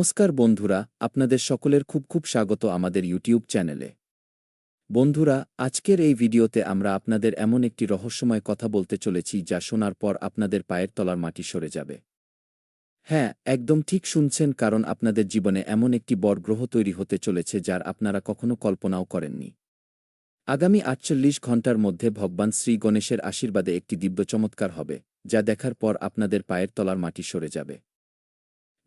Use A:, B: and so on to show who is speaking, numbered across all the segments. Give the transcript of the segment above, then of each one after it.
A: নমস্কার বন্ধুরা, আপনাদের সকলের খুব স্বাগত আমাদের ইউটিউব চ্যানেলে। বন্ধুরা, আজকের এই ভিডিওতে আমরা আপনাদের এমন একটি রহস্যময় কথা বলতে চলেছি যা শোনার পর আপনাদের পায়ের তলার মাটি সরে যাবে। হ্যাঁ, একদম ঠিক শুনছেন, কারণ আপনাদের জীবনে এমন একটি বড় গ্রহ তৈরি হতে চলেছে যার আপনারা কখনো কল্পনাও করেননি। আগামী ৪৮ ঘণ্টার মধ্যে ভগবান শ্রী গণেশের আশীর্বাদে একটি দিব্য চমৎকার হবে, যা দেখার পর আপনাদের পায়ের তলার মাটি সরে যাবে।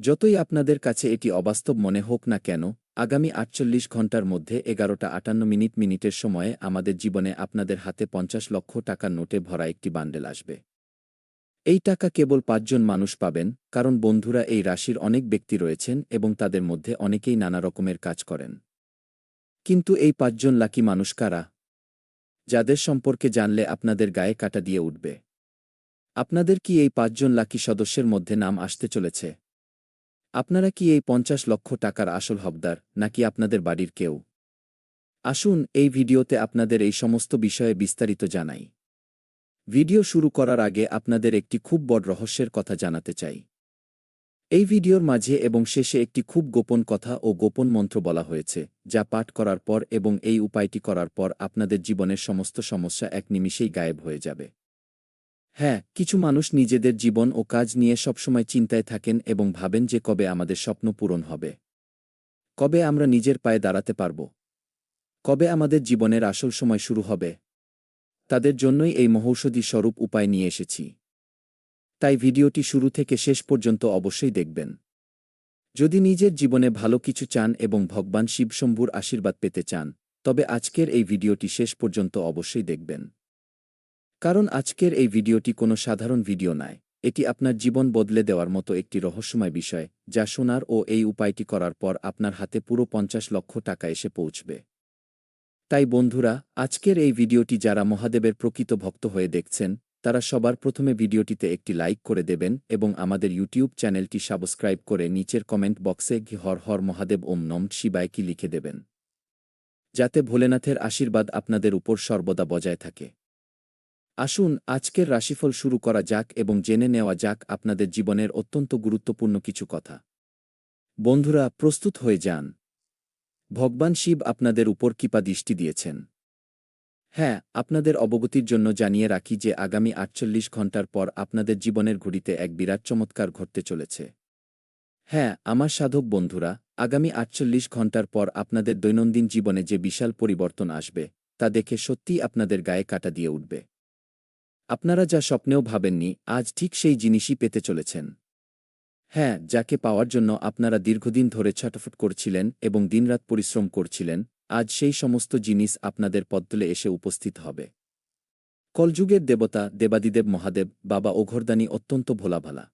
A: যতই আপনাদের কাছে এটি অবাস্তব মনে হোক না কেন, আগামী ৪৮ ঘণ্টার মধ্যে ১১:৫৮ মিনিটের সময়ে আমাদের জীবনে আপনাদের হাতে ৫০ লক্ষ টাকার নোটে ভরা একটি বান্ডেল আসবে। এই টাকা কেবল ৫ জন মানুষ পাবেন, কারণ বন্ধুরা, এই রাশির অনেক ব্যক্তি রয়েছেন এবং তাদের মধ্যে অনেকেই নানা রকমের কাজ করেন। কিন্তু এই ৫ জন লাকি মানুষ কারা, যাদের সম্পর্কে জানলে আপনাদের গায়ে কাঁটা দিয়ে উঠবে? আপনাদের কি এই ৫ জন লাকি সদস্যের মধ্যে নাম আসতে চলেছে? আপনারা কি এই ৫০ লক্ষ টাকার আসল হকদার, নাকি আপনাদের বাড়ির কেউ? আসুন এই ভিডিওতে আপনাদের এই সমস্ত বিষয়ে বিস্তারিত জানাই। ভিডিও শুরু করার আগে আপনাদের একটি খুব বড় রহস্যের কথা জানাতে চাই। এই ভিডিওর মাঝে এবং শেষে একটি খুব গোপন কথা ও গোপন মন্ত্র বলা হয়েছে, যা পাঠ করার পর এবং এই উপায়টি করার পর আপনাদের জীবনের সমস্ত সমস্যা এক নিমিষেই গায়েব হয়ে যাবে। হ্যাঁ, কিছু মানুষ নিজেদের জীবন ও কাজ নিয়ে সবসময় চিন্তায় থাকেন এবং ভাবেন যে কবে আমাদের স্বপ্ন পূরণ হবে, কবে আমরা নিজের পায়ে দাঁড়াতে পারব, কবে আমাদের জীবনের আসল সময় শুরু হবে। তাদের জন্যই এই মহৌষধি স্বরূপ উপায় নিয়ে এসেছি। তাই ভিডিওটি শুরু থেকে শেষ পর্যন্ত অবশ্যই দেখবেন। যদি নিজের জীবনে ভালো কিছু চান এবং ভগবান শিবশম্ভুর আশীর্বাদ পেতে চান, তবে আজকের এই ভিডিওটি শেষ পর্যন্ত অবশ্যই দেখবেন। কারণ আজকের এই ভিডিওটি কোনো সাধারণ ভিডিও নয়, এটি আপনার জীবন বদলে দেওয়ার মতো একটি রহস্যময় বিষয়, যা শোনার ও এই উপায়টি করার পর আপনার হাতে পুরো ৫০ লক্ষ টাকা এসে পৌঁছবে। তাই বন্ধুরা, আজকের এই ভিডিওটি যারা মহাদেবের প্রকৃত ভক্ত হয়ে দেখছেন, তারা সবার প্রথমে ভিডিওটিতে একটি লাইক করে দেবেন এবং আমাদের ইউটিউব চ্যানেলটি সাবস্ক্রাইব করে নিচের কমেন্ট বক্সে হর হর মহাদেব ওম নম শিবায় কি লিখে দেবেন, যাতে ভোলেনাথের আশীর্বাদ আপনাদের উপর সর্বদা বজায় থাকে। আসুন আজকের রাশিফল শুরু করা যাক এবং জেনে নেওয়া যাক আপনাদের জীবনের অত্যন্ত গুরুত্বপূর্ণ কিছু কথা। বন্ধুরা, প্রস্তুত হয়ে যান। ভগবান শিব আপনাদের উপর কৃপা দৃষ্টি দিয়েছেন। হ্যাঁ, আপনাদের অবগতির জন্য জানিয়ে রাখি যে আগামী ৪৮ ঘণ্টার পর আপনাদের জীবনের ঘড়িতে এক বিরাট চমৎকার ঘটতে চলেছে। হ্যাঁ, আমার সাধক বন্ধুরা, আগামী ৪৮ ঘণ্টার পর আপনাদের দৈনন্দিন জীবনে যে বিশাল পরিবর্তন আসবে, তা দেখে সত্যিই আপনাদের গায়ে কাঁটা দিয়ে উঠবে। আপনারা যা স্বপ্নেও ভাবেননি, আজ ঠিক সেই জিনিসই পেতে চলেছেন। হ্যাঁ, যাকে পাওয়ার জন্য আপনারা দীর্ঘদিন ধরে ছটফট করছিলেন এবং দিনরাত পরিশ্রম করছিলেন, আজ সেই সমস্ত জিনিস আপনাদের পদতলে এসে উপস্থিত হবে। কলযুগের দেবতা দেবাদিদেব মহাদেব বাবা ওঘরদানি অত্যন্ত ভোলাভালা।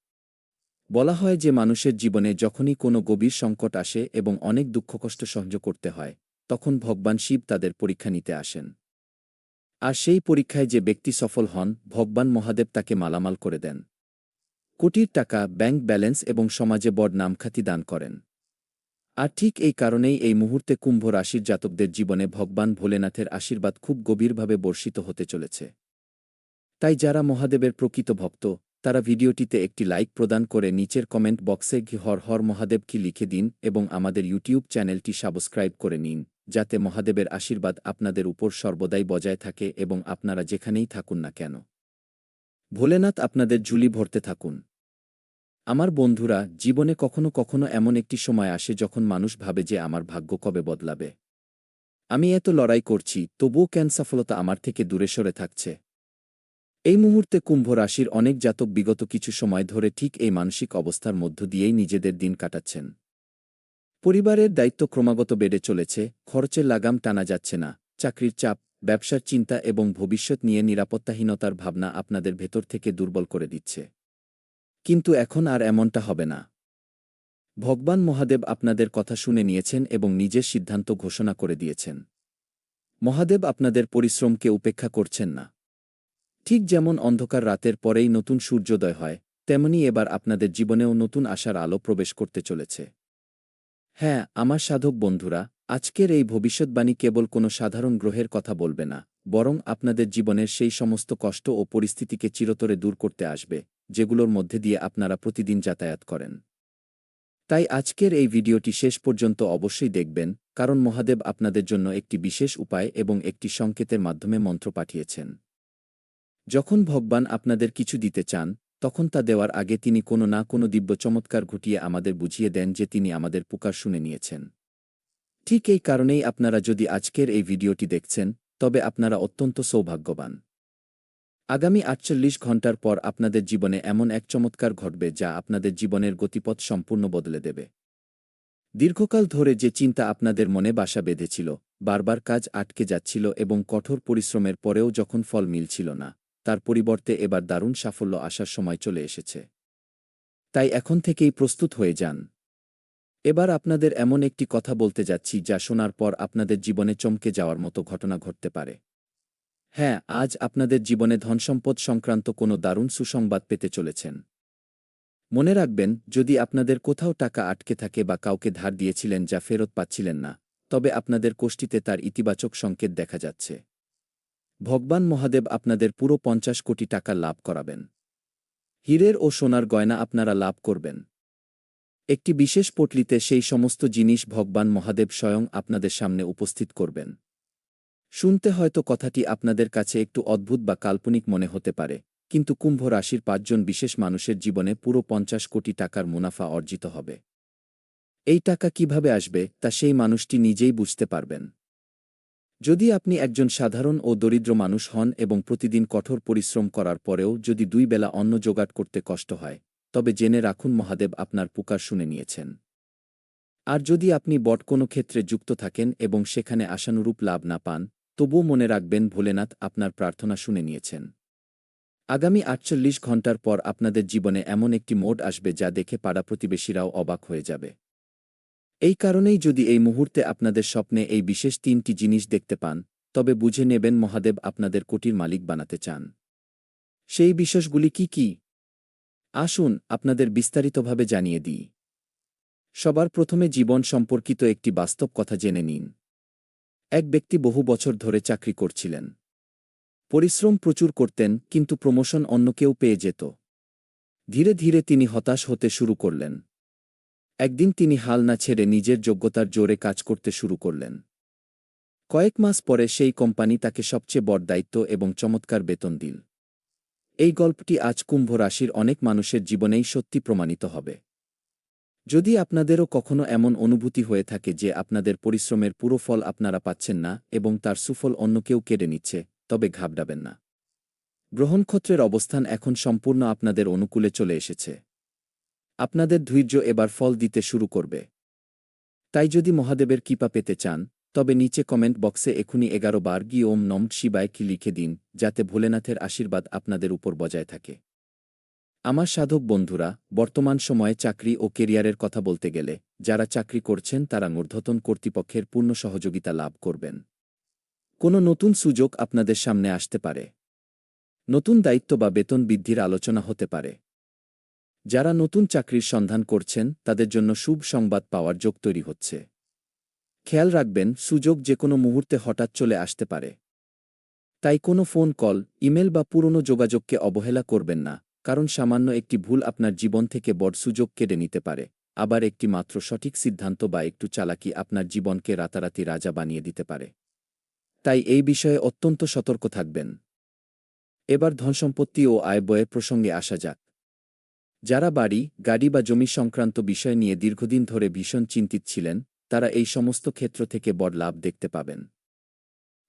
A: বলা হয় যে মানুষের জীবনে যখনই কোনো গভীর সংকট আসে এবং অনেক দুঃখকষ্ট সহ্য করতে হয়, তখন ভগবান শিব তাদের পরীক্ষা নিতে আসেন। আর সেই পরীক্ষায় যে ব্যক্তি সফল হন, ভগবান মহাদেব তাকে মালামাল করে দেন। কোটির টাকা, ব্যাংক ব্যালেন্স এবং সমাজে বড় নামখ্যাতি দান করেন। আর ঠিক এই কারণেই এই মুহূর্তে কুম্ভ রাশির জাতকদের জীবনে ভগবান ভোলেনাথের আশীর্বাদ খুব গভীরভাবে বর্ষিত হতে চলেছে। তাই যারা মহাদেবের প্রকৃত ভক্ত, তারা ভিডিওটিতে একটি লাইক প্রদান করে নিচের কমেন্ট বক্সে হর হর মহাদেব কি লিখে দিন এবং আমাদের ইউটিউব চ্যানেলটি সাবস্ক্রাইব করে নিন, যাতে মহাদেবের আশীর্বাদ আপনাদের উপর সর্বদাই বজায় থাকে এবং আপনারা যেখানেই থাকুন না কেন, ভোলেনাথ আপনাদের ঝুলি ভরতে থাকুন। আমার বন্ধুরা, জীবনে কখনো কখনো এমন একটি সময় আসে যখন মানুষ ভাবে যে আমার ভাগ্য কবে বদলাবে। আমি এত লড়াই করছি, তবুও কেন সফলতা আমার থেকে দূরে সরে থাকছে? এই মুহূর্তে কুম্ভ রাশির অনেক জাতক বিগত কিছু সময় ধরে ঠিক এই মানসিক অবস্থার মধ্য দিয়েই নিজেদের দিন কাটাচ্ছেন। পরিবারের দায়িত্ব ক্রমাগত বেড়ে চলেছে, খরচের লাগাম টানা যাচ্ছে না, চাকরির চাপ, ব্যবসার চিন্তা এবং ভবিষ্যৎ নিয়ে নিরাপত্তাহীনতার ভাবনা আপনাদের ভেতর থেকে দুর্বল করে দিচ্ছে। কিন্তু এখন আর এমনটা হবে না। ভগবান মহাদেব আপনাদের কথা শুনে নিয়েছেন এবং নিজের সিদ্ধান্ত ঘোষণা করে দিয়েছেন। মহাদেব আপনাদের পরিশ্রমকে উপেক্ষা করছেন না। ঠিক যেমন অন্ধকার রাতের পরেই নতুন সূর্যোদয় হয়, তেমনি এবার আপনাদের জীবনেও নতুন আশার আলো প্রবেশ করতে চলেছে। হ্যাঁ, আমার সাধক বন্ধুরা, আজকের এই ভবিষ্যৎবাণী কেবল কোনো সাধারণ গ্রহের কথা বলবে না, বরং আপনাদের জীবনের সেই সমস্ত কষ্ট ও পরিস্থিতিকে চিরতরে দূর করতে আসবে, যেগুলোর মধ্যে দিয়ে আপনারা প্রতিদিন যাতায়াত করেন। তাই আজকের এই ভিডিওটি শেষ পর্যন্ত অবশ্যই দেখবেন, কারণ মহাদেব আপনাদের জন্য একটি বিশেষ উপায় এবং একটি সংকেতের মাধ্যমে মন্ত্র পাঠিয়েছেন। যখন ভগবান আপনাদের কিছু দিতে চান, তখন তা দেওয়ার আগে তিনি কোনো না কোনো দিব্য চমৎকার ঘটিয়ে আমাদের বুঝিয়ে দেন যে তিনি আমাদের পুকার শুনে নিয়েছেন। ঠিক এই কারণেই আপনারা যদি আজকের এই ভিডিওটি দেখছেন, তবে আপনারা অত্যন্ত সৌভাগ্যবান। আগামী ৪৮ ঘণ্টার পর আপনাদের জীবনে এমন এক চমৎকার ঘটবে যা আপনাদের জীবনের গতিপথ সম্পূর্ণ বদলে দেবে। দীর্ঘকাল ধরে যে চিন্তা আপনাদের মনে বাসা বেঁধেছিল, বারবার কাজ আটকে যাচ্ছিল এবং কঠোর পরিশ্রমের পরেও যখন ফল মিলছিল না, তার পরিবর্তে এবার দারুণ সাফল্য আসার সময় চলে এসেছে। তাই এখন থেকেই প্রস্তুত হয়ে যান। এবার আপনাদের এমন একটি কথা বলতে যাচ্ছি যা শোনার পর আপনাদের জীবনে চমকে যাওয়ার মতো ঘটনা ঘটতে পারে। হ্যাঁ, আজ আপনাদের জীবনে ধনসম্পদ সংক্রান্ত কোনো দারুণ সুসংবাদ পেতে চলেছেন। মনে রাখবেন, যদি আপনাদের কোথাও টাকা আটকে থাকে বা কাউকে ধার দিয়েছিলেন যা ফেরত পাচ্ছিলেন না, তবে আপনাদের কোষ্ঠীতে তার ইতিবাচক সংকেত দেখা যাচ্ছে। ভগবান মহাদেব আপনাদের পুরো ৫০ কোটি টাকা লাভ করাবেন। হীরের ও সোনার গয়না আপনারা লাভ করবেন। একটি বিশেষ পটলিতে সেই সমস্ত জিনিস ভগবান মহাদেব স্বয়ং আপনাদের সামনে উপস্থিত করবেন। শুনতে হয়তো কথাটি আপনাদের কাছে একটু অদ্ভুত বা কাল্পনিক মনে হতে পারে, কিন্তু কুম্ভ রাশির ৫ জন বিশেষ মানুষের জীবনে পুরো ৫০ কোটি টাকার মুনাফা অর্জিত হবে। এই টাকা কিভাবে আসবে তা সেই মানুষটি নিজেই বুঝতে পারবেন। যদি আপনি একজন সাধারণ ও দরিদ্র মানুষ হন এবং প্রতিদিন কঠোর পরিশ্রম করার পরেও যদি ২ বেলা অন্ন জোগাড় করতে কষ্ট হয়, তবে জেনে রাখুন মহাদেব আপনার পুকার শুনে নিয়েছেন। আর যদি আপনি বড় কোনো ক্ষেত্রে যুক্ত থাকেন এবং সেখানে আশানুরূপ লাভ না পান, তবুও মনে রাখবেন ভোলেনাথ আপনার প্রার্থনা শুনে নিয়েছেন। আগামী ৪৮ ঘণ্টার পর আপনাদের জীবনে এমন একটি মোড় আসবে যা দেখে পাড়া প্রতিবেশীরাও অবাক হয়ে যাবে। এই কারণেই যদি এই মুহূর্তে আপনাদের স্বপ্নে এই বিশেষ ৩টি জিনিস দেখতে পান, তবে বুঝে নেবেন মহাদেব আপনাদের কোটির মালিক বানাতে চান। সেই বিষয়গুলি কি কি? আসুন আপনাদের বিস্তারিতভাবে জানিয়ে দিই। সবার প্রথমে জীবন সম্পর্কিত একটি বাস্তব কথা জেনে নিন। এক ব্যক্তি বহু বছর ধরে চাকরি করছিলেন। পরিশ্রম প্রচুর করতেন, কিন্তু প্রমোশন অন্য কেউ পেয়ে যেত। ধীরে ধীরে তিনি হতাশ হতে শুরু করলেন। একদিন তিনি হাল না ছেড়ে নিজের যোগ্যতার জোরে কাজ করতে শুরু করলেন। কয়েক মাস পরে সেই কোম্পানি তাকে সবচেয়ে বড় দায়িত্ব এবং চমৎকার বেতন দিল। এই গল্পটি আজ কুম্ভ রাশির অনেক মানুষের জীবনেই সত্যি প্রমাণিত হবে। যদি আপনাদেরও কখনো এমন অনুভূতি হয়ে থাকে যে আপনাদের পরিশ্রমের পুরো ফল আপনারা পাচ্ছেন না এবং তার সুফল অন্য কেউ কেড়ে নিচ্ছে, তবে ঘাবড়াবেন না। গ্রহনক্ষত্রের অবস্থান এখন সম্পূর্ণ আপনাদের অনুকূলে চলে এসেছে। আপনাদের ধৈর্য এবার ফল দিতে শুরু করবে। তাই যদি মহাদেবের কৃপা পেতে চান, তবে নিচে কমেন্ট বক্সে এখুনি ১১ বার গি ওম নম শিবায় কি লিখে দিন, যাতে ভোলেনাথের আশীর্বাদ আপনাদের উপর বজায় থাকে। আমার সাধক বন্ধুরা, বর্তমান সময়ে চাকরি ও কেরিয়ারের কথা বলতে গেলে, যারা চাকরি করছেন তারা ঊর্ধ্বতন কর্তৃপক্ষের পূর্ণ সহযোগিতা লাভ করবেন। কোনো নতুন সুযোগ আপনাদের সামনে আসতে পারে। নতুন দায়িত্ব বা বেতন বৃদ্ধির আলোচনা হতে পারে। যারা নতুন চাকরির সন্ধান করছেন তাদের জন্য শুভ সংবাদ পাওয়ার যোগ তৈরি হচ্ছে। খেয়াল রাখবেন, সুযোগ যে কোনো মুহূর্তে হঠাৎ চলে আসতে পারে। তাই কোনো ফোন কল, ইমেল বা পুরনো যোগাযোগকে অবহেলা করবেন না, কারণ সামান্য একটি ভুল আপনার জীবন থেকে বড় সুযোগ কেড়ে নিতে পারে। আবার একটি মাত্র সঠিক সিদ্ধান্ত বা একটু চালাকি আপনার জীবনকে রাতারাতি রাজা বানিয়ে দিতে পারে। তাই এই বিষয়ে অত্যন্ত সতর্ক থাকবেন। এবার ধনসম্পত্তি ও আয় ব্যয়ের প্রসঙ্গে আসা যাক। যারা বাড়ি, গাড়ি বা জমি সংক্রান্ত বিষয় নিয়ে দীর্ঘদিন ধরে ভীষণ চিন্তিত ছিলেন, তারা এই সমস্ত ক্ষেত্র থেকে বড় লাভ দেখতে পাবেন।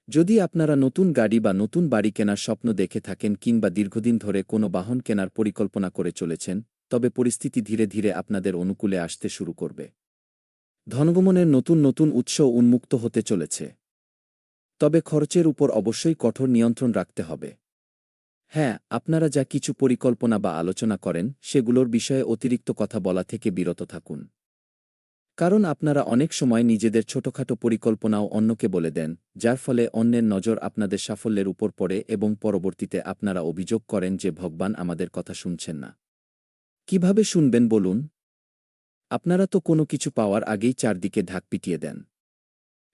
A: যদি আপনারা নতুন গাড়ি বা নতুন বাড়ি কেনার স্বপ্ন দেখে থাকেন কিংবা দীর্ঘদিন ধরে কোনো বাহন কেনার পরিকল্পনা করে চলেছেন, তবে পরিস্থিতি ধীরে ধীরে আপনাদের অনুকূলে আসতে শুরু করবে। ধনগমনের নতুন নতুন উৎস উন্মুক্ত হতে চলেছে। তবে খরচের উপর অবশ্যই কঠোর নিয়ন্ত্রণ রাখতে হবে। হ্যাঁ, আপনারা যা কিছু পরিকল্পনা বা আলোচনা করেন সেগুলোর বিষয়ে অতিরিক্ত কথা বলা থেকে বিরত থাকুন। কারণ আপনারা অনেক সময় নিজেদের ছোটখাটো পরিকল্পনাও অন্যকে বলে দেন, যার ফলে অন্যের নজর আপনাদের সাফল্যের উপর পড়ে এবং পরবর্তীতে আপনারা অভিযোগ করেন যে ভগবান আমাদের কথা শুনছেন না। কিভাবে শুনবেন বলুন? আপনারা তো কোনো কিছু পাওয়ার আগেই চারদিকে ঢাক পিটিয়ে দেন।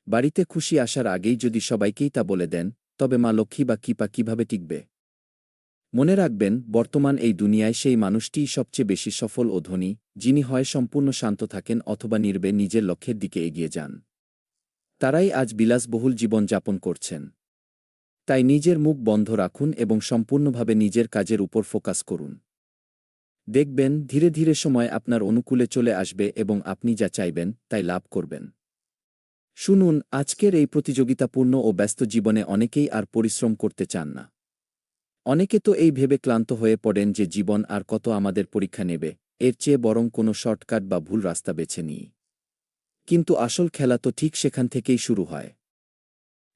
A: বাড়িতে খুশি আসার আগেই যদি সবাইকেই তা বলে দেন, তবে মা লক্ষ্মী বা কৃপা কিভাবে টিকবে? মনে রাখবেন, বর্তমান এই দুনিয়ায় সেই মানুষটিই সবচেয়ে বেশি সফল ও ধনী, যিনি হয় সম্পূর্ণ শান্ত থাকেন অথবা নীরবে নিজের লক্ষ্যের দিকে এগিয়ে যান। তারাই আজ বিলাসবহুল জীবন যাপন করছেন। তাই নিজের মুখ বন্ধ রাখুন এবং সম্পূর্ণভাবে নিজের কাজের উপর ফোকাস করুন। দেখবেন, ধীরে ধীরে সময় আপনার অনুকূলে চলে আসবে এবং আপনি যা চাইবেন তাই লাভ করবেন। শুনুন, আজকের এই প্রতিযোগিতাপূর্ণ ও ব্যস্ত জীবনে অনেকেই আর পরিশ্রম করতে চান না। অনেকে তো এই ভেবে ক্লান্ত হয়ে পড়েন যে জীবন আর কত আমাদের পরীক্ষা নেবে, এর চেয়ে বরং কোনো শর্টকাট বা ভুল রাস্তা বেছে নিই। কিন্তু আসল খেলা তো ঠিক সেখান থেকেই শুরু হয়।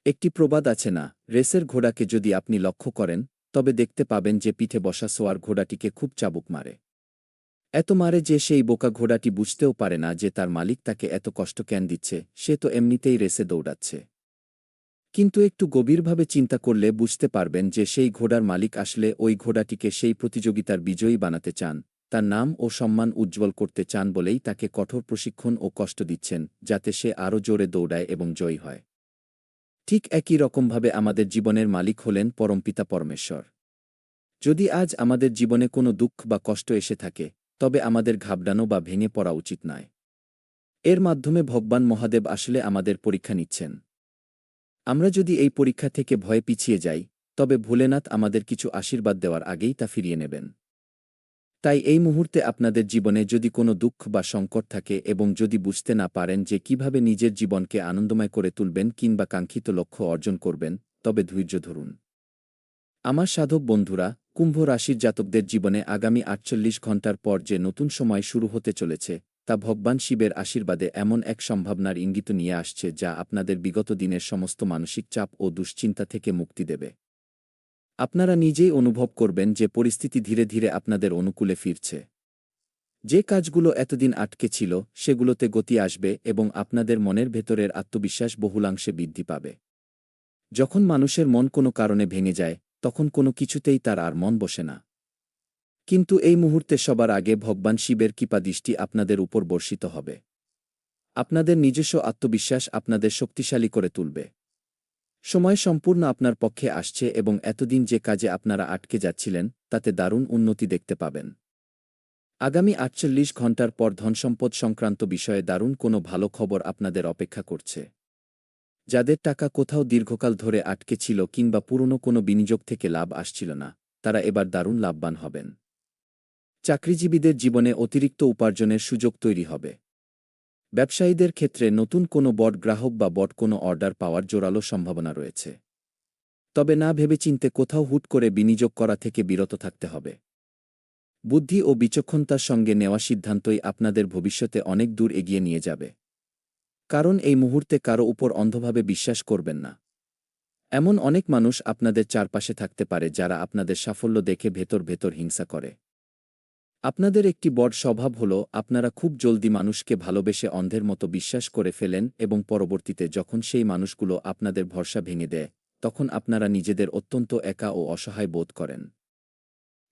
A: একটি প্রবাদ আছে না, রেসের ঘোড়াকে যদি আপনি লক্ষ্য করেন, তবে দেখতে পাবেন যে পিঠে বসা সোয়ার ঘোড়াটিকে খুব চাবুক মারে। এত মারে যে সেই বোকা ঘোড়াটি বুঝতেও পারে না যে তার মালিক তাকে এত কষ্ট কেন দিচ্ছে, সে তো এমনিতেই রেসে দৌড়াচ্ছে। কিন্তু একটু গভীরভাবে চিন্তা করলে বুঝতে পারবেন যে সেই ঘোড়ার মালিক আসলে ওই ঘোড়াটিকে সেই প্রতিযোগিতার বিজয়ী বানাতে চান, তার নাম ও সম্মান উজ্জ্বল করতে চান বলেই তাকে কঠোর প্রশিক্ষণ ও কষ্ট দিচ্ছেন, যাতে সে আরও জোরে দৌড়ায় এবং জয়ী হয়। ঠিক একই রকমভাবে আমাদের জীবনের মালিক হলেন পরমপিতা পরমেশ্বর। যদি আজ আমাদের জীবনে কোনো দুঃখ বা কষ্ট এসে থাকে, তবে আমাদের ঘাবড়ানো বা ভেঙে পড়া উচিত নয়। এর মাধ্যমে ভগবান মহাদেব আসলে আমাদের পরীক্ষা নিচ্ছেন। আমরা যদি এই পরীক্ষা থেকে ভয়ে পিছিয়ে যাই, তবে ভোলেনাথ আমাদের কিছু আশীর্বাদ দেওয়ার আগেই তা ফিরিয়ে নেবেন। তাই এই মুহূর্তে আপনাদের জীবনে যদি কোনো দুঃখ বা সংকট থাকে এবং যদি বুঝতে না পারেন যে কিভাবে নিজের জীবনকে আনন্দময় করে তুলবেন কিংবা কাঙ্ক্ষিত লক্ষ্য অর্জন করবেন, তবে ধৈর্য ধরুন। আমার সাধক বন্ধুরা, কুম্ভ রাশির জাতকদের জীবনে আগামী ৪৮ ঘণ্টার পর যে নতুন সময় শুরু হতে চলেছে, তা ভগবান শিবের আশীর্বাদে এমন এক সম্ভাবনার ইঙ্গিত নিয়ে আসছে যা আপনাদের বিগত দিনের সমস্ত মানসিক চাপ ও দুশ্চিন্তা থেকে মুক্তি দেবে। আপনারা নিজেই অনুভব করবেন যে পরিস্থিতি ধীরে ধীরে আপনাদের অনুকূলে ফিরছে। যে কাজগুলো এতদিন আটকে ছিল, সেগুলোতে গতি আসবে এবং আপনাদের মনের ভেতরের আত্মবিশ্বাস বহুলাংশে বৃদ্ধি পাবে। যখন মানুষের মন কোনো কারণে ভেঙে যায়, তখন কোনো কিছুতেই তার আর মন বসে না। কিন্তু এই মুহূর্তে সবার আগে ভগবান শিবের কৃপাদৃষ্টি আপনাদের উপর বর্ষিত হবে। আপনাদের নিজস্ব আত্মবিশ্বাস আপনাদের শক্তিশালী করে তুলবে। সময় সম্পূর্ণ আপনার পক্ষে আসছে এবং এতদিন যে কাজে আপনারা আটকে যাচ্ছিলেন, তাতে দারুণ উন্নতি দেখতে পাবেন। আগামী ৪৮ ঘণ্টার পর ধনসম্পদ সংক্রান্ত বিষয়ে দারুণ কোনো ভালো খবর আপনাদের অপেক্ষা করছে। যাদের টাকা কোথাও দীর্ঘকাল ধরে আটকে ছিল কিংবা পুরনো কোনো বিনিয়োগ থেকে লাভ আসছিল না, তারা এবার দারুণ লাভবান হবেন। চাকরিজীবীদের জীবনে অতিরিক্ত উপার্জনের সুযোগ তৈরি হবে। ব্যবসায়ীদের ক্ষেত্রে নতুন কোনো বড় গ্রাহক বা বড় কোনো অর্ডার পাওয়ার জোরালো সম্ভাবনা রয়েছে। তবে না ভেবেচিন্তে কোথাও হুট করে বিনিয়োগ করা থেকে বিরত থাকতে হবে। বুদ্ধি ও বিচক্ষণতার সঙ্গে নেওয়া সিদ্ধান্তই আপনাদের ভবিষ্যতে অনেক দূর এগিয়ে নিয়ে যাবে। কারণ এই মুহূর্তে কারো উপর অন্ধভাবে বিশ্বাস করবেন না। এমন অনেক মানুষ আপনাদের চারপাশে থাকতে পারে যারা আপনাদের সাফল্য দেখে ভেতর ভেতর হিংসা করে। আপনাদের একটি বড় স্বভাব হল আপনারা খুব জলদি মানুষকে ভালোবেসে অন্ধের মতো বিশ্বাস করে ফেলেন এবং পরবর্তীতে যখন সেই মানুষগুলো আপনাদের ভরসা ভেঙে দেয়, তখন আপনারা নিজেদের অত্যন্ত একা ও অসহায় বোধ করেন।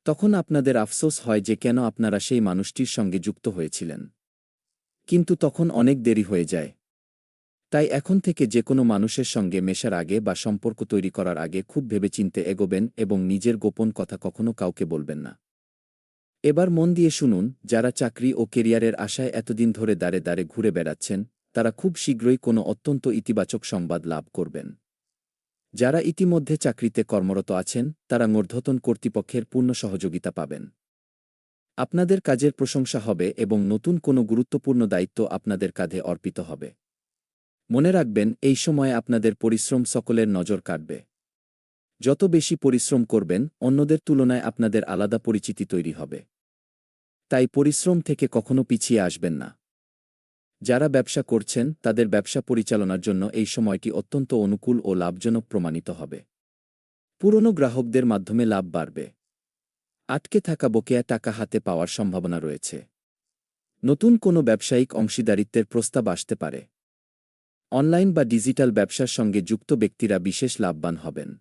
A: তখন আপনাদের আফসোস হয় যে কেন আপনারা সেই মানুষটির সঙ্গে যুক্ত হয়েছিলেন। কিন্তু তখন অনেক দেরি হয়ে যায়। তাই এখন থেকে যে কোনো মানুষের সঙ্গে মেশার আগে বা সম্পর্ক তৈরি করার আগে খুব ভেবেচিন্তে এগোবেন এবং নিজের গোপন কথা কখনো কাউকে বলবেন না। এবার মন দিয়ে শুনুন, যারা চাকরি ও কেরিয়ারের আশায় এতদিন ধরে দাঁড়ে দাঁড়ে ঘুরে বেড়াচ্ছেন, তারা খুব শীঘ্রই কোনো অত্যন্ত ইতিবাচক সংবাদ লাভ করবেন। যারা ইতিমধ্যে চাকরিতে কর্মরত আছেন, তারা ঊর্ধ্বতন কর্তৃপক্ষের পূর্ণ সহযোগিতা পাবেন। আপনাদের কাজের প্রশংসা হবে এবং নতুন কোনো গুরুত্বপূর্ণ দায়িত্ব আপনাদের কাঁধে অর্পিত হবে। মনে রাখবেন, এই সময়ে আপনাদের পরিশ্রম সকলের নজর কাটবে। যত বেশি পরিশ্রম করবেন, অন্যদের তুলনায় আপনাদের আলাদা পরিচিতি তৈরি হবে। তাই পরিশ্রম থেকে কখনো পিছিয়ে আসবেন না। যারা ব্যবসা করছেন, তাদের ব্যবসা পরিচালনার জন্য এই সময়টি অত্যন্ত অনুকূল ও লাভজনক প্রমাণিত হবে। পুরনো গ্রাহকদের মাধ্যমে লাভ বাড়বে। আটকে থাকা বকেয়া টাকা হাতে পাওয়ার সম্ভাবনা রয়েছে। নতুন কোনো ব্যবসায়িক অংশীদারিত্বের প্রস্তাব আসতে পারে। অনলাইন বা ডিজিটাল ব্যবসার সঙ্গে যুক্ত ব্যক্তিরা বিশেষ লাভবান হবেন।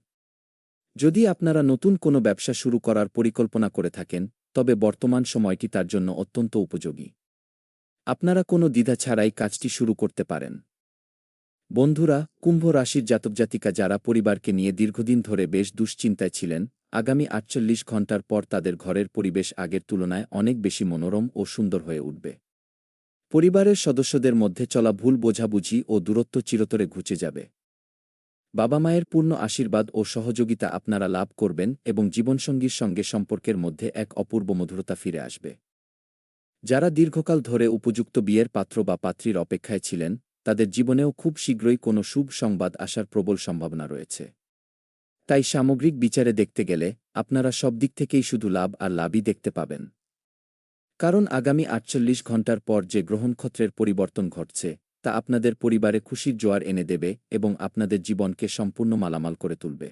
A: যদি আপনারা নতুন কোনো ব্যবসা শুরু করার পরিকল্পনা করে থাকেন, তবে বর্তমান সময়টি তার জন্য অত্যন্ত উপযোগী। আপনারা কোনো দ্বিধা ছাড়াই কাজটি শুরু করতে পারেন। বন্ধুরা, কুম্ভ রাশির জাতকজাতিকা যারা পরিবারকে নিয়ে দীর্ঘদিন ধরে বেশ দুশ্চিন্তায় ছিলেন, আগামী ৪৮ ঘণ্টার পর তাদের ঘরের পরিবেশ আগের তুলনায় অনেক বেশি মনোরম ও সুন্দর হয়ে উঠবে। পরিবারের সদস্যদের মধ্যে চলা ভুল বোঝাবুঝি ও দূরত্ব চিরতরে ঘুচে যাবে। বাবা মায়ের পূর্ণ আশীর্বাদ ও সহযোগিতা আপনারা লাভ করবেন এবং জীবনসঙ্গীর সঙ্গে সম্পর্কের মধ্যে এক অপূর্ব মধুরতা ফিরে আসবে। যারা দীর্ঘকাল ধরে উপযুক্ত বিয়ের পাত্র বা পাত্রীর অপেক্ষায় ছিলেন, তাদের জীবনেও খুব শীঘ্রই কোনো শুভ সংবাদ আসার প্রবল সম্ভাবনা রয়েছে। তাই সামগ্রিক বিচারে দেখতে গেলে আপনারা সব দিক থেকেই শুধু লাভ আর লাভই দেখতে পাবেন। কারণ আগামী ৪৮ ঘণ্টার পর যে গ্রহনক্ষত্রের পরিবর্তন ঘটছে, তা আপনাদের পরিবারে খুশির জোয়ার এনে দেবে এবং আপনাদের জীবনকে সম্পূর্ণ মালামাল করে তুলবে।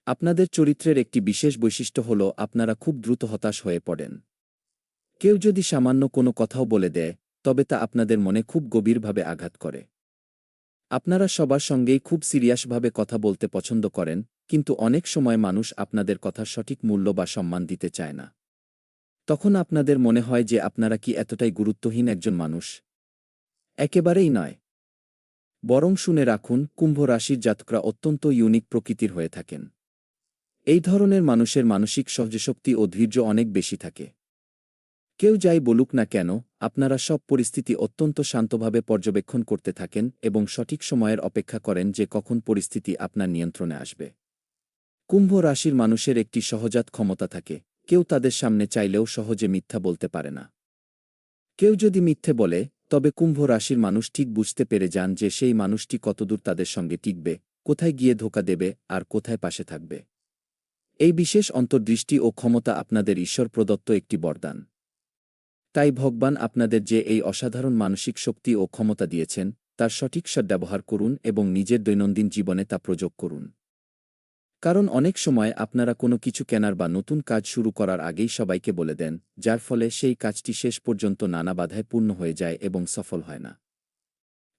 A: আপনাদের চরিত্রের একটি বিশেষ বৈশিষ্ট্য হল আপনারা খুব দ্রুত হতাশ হয়ে পড়েন। কেউ যদি সামান্য কোনো কথাও বলে দেয়, তবে তা আপনাদের মনে খুব গভীরভাবে আঘাত করে। আপনারা সবার সঙ্গেই খুব সিরিয়াসভাবে কথা বলতে পছন্দ করেন, কিন্তু অনেক সময় মানুষ আপনাদের কথার সঠিক মূল্য বা সম্মান দিতে চায় না। তখন আপনাদের মনে হয় যে আপনারা কি এতটাই গুরুত্বহীন একজন মানুষ? একেবারেই নয়। বরং শুনে রাখুন, কুম্ভ রাশির জাতকরা অত্যন্ত ইউনিক প্রকৃতির হয়ে থাকেন। এই ধরনের মানুষের মানসিক সহ্যশক্তি ও ধৈর্য অনেক বেশি থাকে। কেউ যাই বলুক না কেন, আপনারা সব পরিস্থিতি অত্যন্ত শান্তভাবে পর্যবেক্ষণ করতে থাকেন এবং সঠিক সময়ের অপেক্ষা করেন যে কখন পরিস্থিতি আপনার নিয়ন্ত্রণে আসবে। কুম্ভ রাশির মানুষের একটি সহজাত ক্ষমতা থাকে, কেউ তাদের সামনে চাইলেও সহজে মিথ্যা বলতে পারে না। কেউ যদি মিথ্যে বলে, তবে কুম্ভ রাশির মানুষ ঠিক বুঝতে পেরে যান যে সেই মানুষটি কতদূর তাদের সঙ্গে টিকবে, কোথায় গিয়ে ধোঁকা দেবে আর কোথায় পাশে থাকবে। এই বিশেষ অন্তর্দৃষ্টি ও ক্ষমতা আপনাদের ঈশ্বর প্রদত্ত একটি বরদান। তাই ভগবান আপনাদের যে এই অসাধারণ মানসিক শক্তি ও ক্ষমতা দিয়েছেন, তার সঠিক সদ্ব্যবহার করুন এবং নিজের দৈনন্দিন জীবনে তা প্রয়োগ করুন। কারণ অনেক সময় আপনারা কোনো কিছু কেনার বা নতুন কাজ শুরু করার আগেই সবাইকে বলে দেন, যার ফলে সেই কাজটি শেষ পর্যন্ত নানা বাধায় পূর্ণ হয়ে যায় এবং সফল হয় না।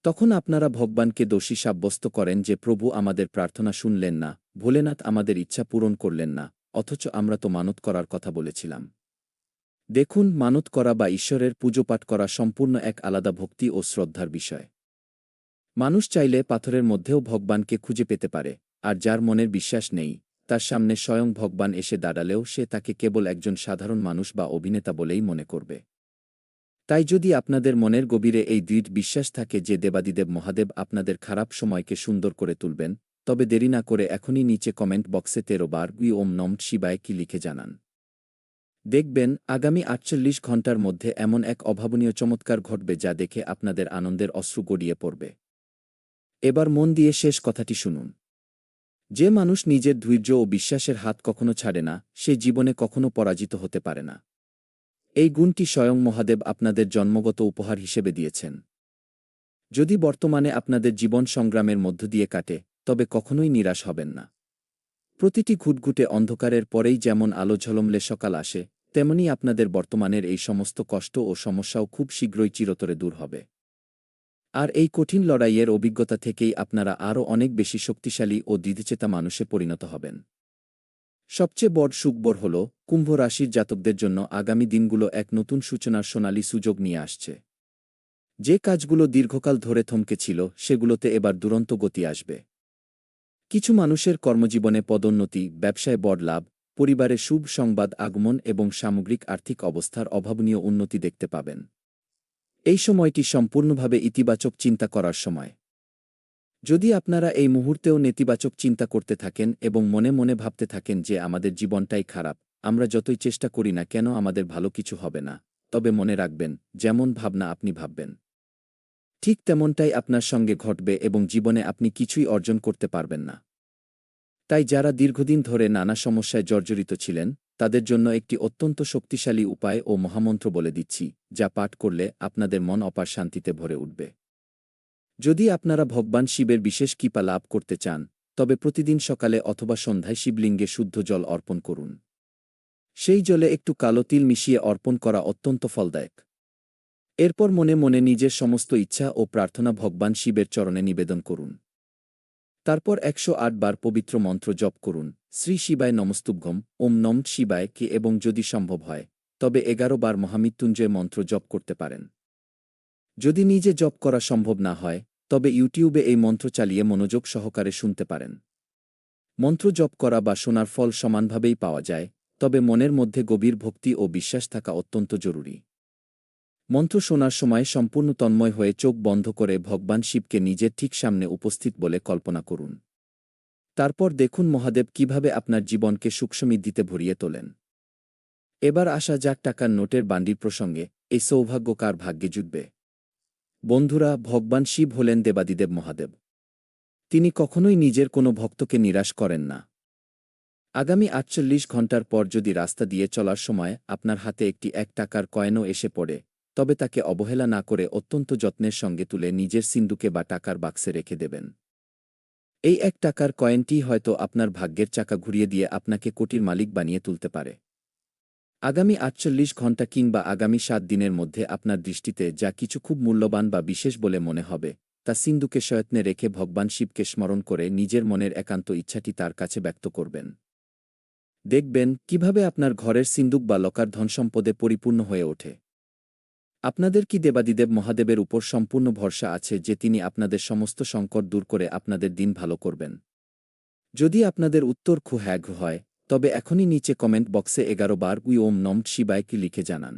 A: তখন আপনারা ভগবানকে দোষী সাব্যস্ত করেন যে প্রভু আমাদের প্রার্থনা শুনলেন না, ভোলেনাথ আমাদের ইচ্ছা পূরণ করলেন না, অথচ আমরা তো মানত করার কথা বলেছিলাম। দেখুন, মানত করা বা ঈশ্বরের পুজোপাঠ করা সম্পূর্ণ এক আলাদা ভক্তি ও শ্রদ্ধার বিষয়। মানুষ চাইলে পাথরের মধ্যেও ভগবানকে খুঁজে পেতে পারে, আর যার মনের বিশ্বাস নেই, তার সামনে স্বয়ং ভগবান এসে দাঁড়ালেও সে তাকে কেবল একজন সাধারণ মানুষ বা অভিনেতা বলেই মনে করবে। তাই যদি আপনাদের মনের গভীরে এই দৃঢ় বিশ্বাস থাকে যে দেবাদিদেব মহাদেব আপনাদের খারাপ সময়কে সুন্দর করে তুলবেন, তবে দেরি না করে এখনই নিচে কমেন্ট বক্সে 13 বার ওম নমঃ শিবায় কি লিখে জানান। দেখবেন, আগামী ৪৮ ঘণ্টার মধ্যে এমন এক অভাবনীয় চমৎকার ঘটবে যা দেখে আপনাদের আনন্দের অশ্রু গড়িয়ে পড়বে। এবার মন দিয়ে শেষ কথাটি শুনুন। যে মানুষ নিজের ধৈর্য ও বিশ্বাসের হাত কখনো ছাড়ে না, সে জীবনে কখনো পরাজিত হতে পারে না। এই গুণটি স্বয়ং মহাদেব আপনাদের জন্মগত উপহার হিসেবে দিয়েছেন। যদি বর্তমানে আপনাদের জীবন সংগ্রামের মধ্য দিয়ে কাটে, তবে কখনোই নিরাশ হবেন না। প্রতিটি ঘুটঘুটে অন্ধকারের পরেই যেমন আলো ঝলমলে সকাল আসে, তেমনি আপনাদের বর্তমানের এই সমস্ত কষ্ট ও সমস্যাও খুব শীঘ্রই চিরতরে দূর হবে। আর এই কঠিন লড়াইয়ের অভিজ্ঞতা থেকেই আপনারা আরও অনেক বেশি শক্তিশালী ও দৃঢ়চেতা মানুষে পরিণত হবেন। সবচেয়ে বড় সুখবর হল, কুম্ভ রাশির জাতকদের জন্য আগামী দিনগুলো এক নতুন সূচনার সোনালী সুযোগ নিয়ে আসছে। যে কাজগুলো দীর্ঘকাল ধরে থমকে ছিল, সেগুলোতে এবার দুরন্ত গতি আসবে। কিছু মানুষের কর্মজীবনে পদোন্নতি, ব্যবসায় বড় লাভ, পরিবারে শুভ সংবাদ আগমন এবং সামগ্রিক আর্থিক অবস্থার অভাবনীয় উন্নতি দেখতে পাবেন। এই সময়টি সম্পূর্ণভাবে ইতিবাচক চিন্তা করার সময়। যদি আপনারা এই মুহূর্তেও নেতিবাচক চিন্তা করতে থাকেন এবং মনে মনে ভাবতে থাকেন যে আমাদের জীবনটাই খারাপ, আমরা যতই চেষ্টা করি না কেন আমাদের ভালো কিছু হবে না, তবে মনে রাখবেন, যেমন ভাবনা আপনি ভাববেন, ঠিক তেমনটাই আপনার সঙ্গে ঘটবে এবং জীবনে আপনি কিছুই অর্জন করতে পারবেন না। তাই যারা দীর্ঘদিন ধরে নানা সমস্যায় জর্জরিত ছিলেন, তাদের জন্য একটি অত্যন্ত শক্তিশালী উপায় ও মহামন্ত্র বলে দিচ্ছি, যা পাঠ করলে আপনাদের মন অপার শান্তিতে ভরে উঠবে। যদি আপনারা ভগবান শিবের বিশেষ কৃপা লাভ করতে চান, তবে প্রতিদিন সকালে অথবা সন্ধ্যায় শিবলিঙ্গে শুদ্ধ জল অর্পণ করুন। সেই জলে একটু কালো তিল মিশিয়ে অর্পণ করা অত্যন্ত ফলদায়ক। এরপর মনে মনে নিজের সমস্ত ইচ্ছা ও প্রার্থনা ভগবান শিবের চরণে নিবেদন করুন। তারপর ১০৮ বার পবিত্র মন্ত্র জপ করুন, শ্রী শিবায় নমস্তুভ্যম, ওম নমঃ শিবায় কে, এবং যদি সম্ভব হয়, তবে ১১ বার মহামৃত্যুঞ্জয় মন্ত্র জপ করতে পারেন। যদি নিজে জপ করা সম্ভব না হয়, তবে ইউটিউবে এই মন্ত্র চালিয়ে মনোযোগ সহকারে শুনতে পারেন। মন্ত্র জপ করা বা শোনার ফল সমানভাবেই পাওয়া যায়, তবে মনের মধ্যে গভীর ভক্তি ও বিশ্বাস থাকা অত্যন্ত জরুরি। মন্ত্র শোনার সময় সম্পূর্ণ তন্ময় হয়ে চোখ বন্ধ করে ভগবান শিবকে নিজের ঠিক সামনে উপস্থিত বলে কল্পনা করুন। তারপর দেখুন মহাদেব কিভাবে আপনার জীবনকে সুখসমৃদ্ধিতে ভরিয়ে তোলেন। এবার আসা যাক টাকার নোটের বান্ডির প্রসঙ্গে। এই সৌভাগ্য কার ভাগ্যে জুটবে? বন্ধুরা, ভগবান শিব হলেন দেবাদিদেব মহাদেব। তিনি কখনোই নিজের কোনো ভক্তকে নিরাশ করেন না। আগামী ৪৮ ঘণ্টার পর যদি রাস্তা দিয়ে চলার সময় আপনার হাতে একটি ১ টাকার কয়েনও এসে পড়ে, তবে তাকে অবহেলা না করে অত্যন্ত যত্নের সঙ্গে তুলে নিজের সিন্দুকে বা টাকার বাক্সে রেখে দেবেন। এই ১ টাকার কয়েনটি হয়তো আপনার ভাগ্যের চাকা ঘুরিয়ে দিয়ে আপনাকে কোটির মালিক বানিয়ে তুলতে পারে। আগামী ৪৮ ঘণ্টা কিংবা আগামী ৭ দিনের মধ্যে আপনার দৃষ্টিতে যা কিছু খুব মূল্যবান বা বিশেষ বলে মনে হবে, তা সিন্দুকে সযত্নে রেখে ভগবান শিবকে স্মরণ করে নিজের মনের একান্ত ইচ্ছাটি তার কাছে ব্যক্ত করবেন। দেখবেন কিভাবে আপনার ঘরের সিন্দুক বা লকার ধনসম্পদে পরিপূর্ণ হয়ে ওঠে। আপনাদের কি দেবাদিদেব মহাদেবের উপর সম্পূর্ণ ভরসা আছে যে তিনি আপনাদের সমস্ত সংকট দূর করে আপনাদের দিন ভালো করবেন? যদি আপনাদের উত্তর হ্যাঁ হয়, তবে এখনই নিচে কমেন্ট বক্সে ১১ বার ওম নমঃ শিবায় কি লিখে জানান।